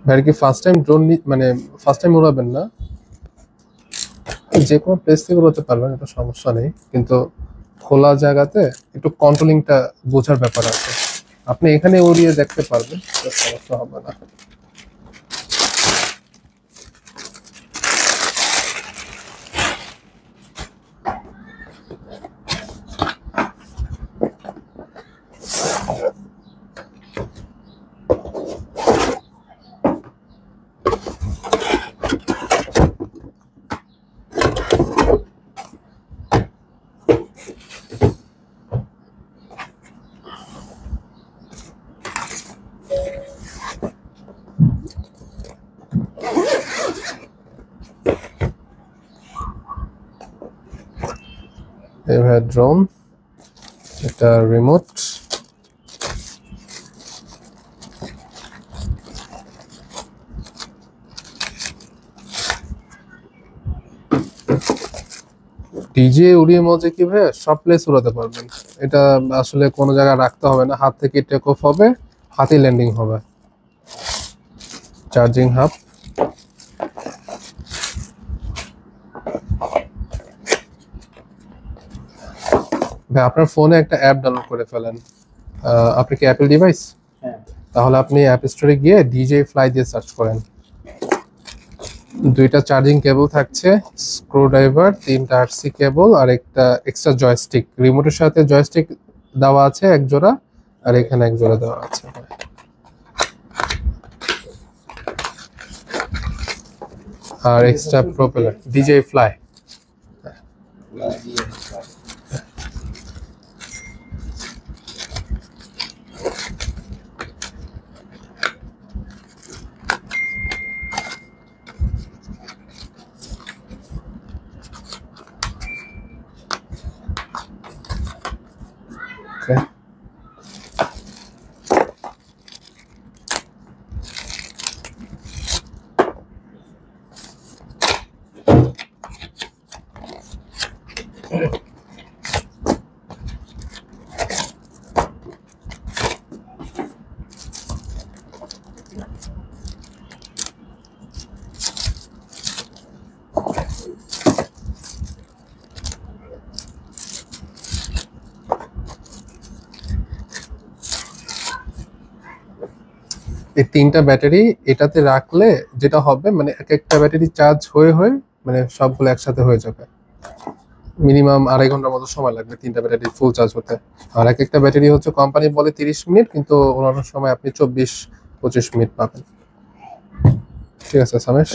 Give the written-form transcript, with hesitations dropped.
ভাই কি first time drone মানে ফার্স্ট টাইম উড়াবেন না? যে কোনো প্লেস থেকে উড়াতে পারবেন, এটা সমস্যা নেই, কিন্তু খোলা জায়গাতে একটু কন্ট্রোলিংটা বোঝার ব্যাপার আছে। আপনি এখানে উড়িয়ে দেখতে পারবেন, সমস্যা হবে না। এবার ড্রোন, এটা রিমোট, ডিজে উড়িয়ে মজা কি ভাই সব প্লেস উড়াতে পারবেন। এটা আসলে কোনো জায়গায় রাখতে হবে না, হাত থেকে টেক অফ হবে, হাতেই ল্যান্ডিং হবে। চার্জিং হাব, ভাই আপনার ফোনে একটা অ্যাপ ডাউনলোড করে ফেলেন। আপনি কি অ্যাপেল ডিভাইস? হ্যাঁ। তাহলে আপনি অ্যাপ স্টোরে গিয়ে ডিজে ফ্লাই দিয়ে সার্চ করেন। 2টা চার্জিং কেবল থাকছে, স্ক্রু ড্রাইভার, 3টা আরসি কেবল আর একটা এক্সট্রা জয়স্টিক। রিমোটের সাথে জয়স্টিক দেওয়া আছে এক জোড়া, আর এখানে এক জোড়া দেওয়া আছে। আর extra propeller, DJI fly. Okay. এই 3টা ব্যাটারি এটাতে রাখলে যেটা হবে, মানে এক একটা ব্যাটারি চার্জ হয়ে মানে সবগুলো একসাথে হয়ে যাবে। মিনিমাম 2.5 ঘন্টার মতো সময় লাগবে 3টা ব্যাটারি ফুল চার্জ হতে। আর এক একটা ব্যাটারি হচ্ছে কোম্পানি বলে 30 মিনিট, কিন্তু অন্যান্য সময় আপনি 24-25 মিনিট পাবেন। ঠিক আছে সামেশ?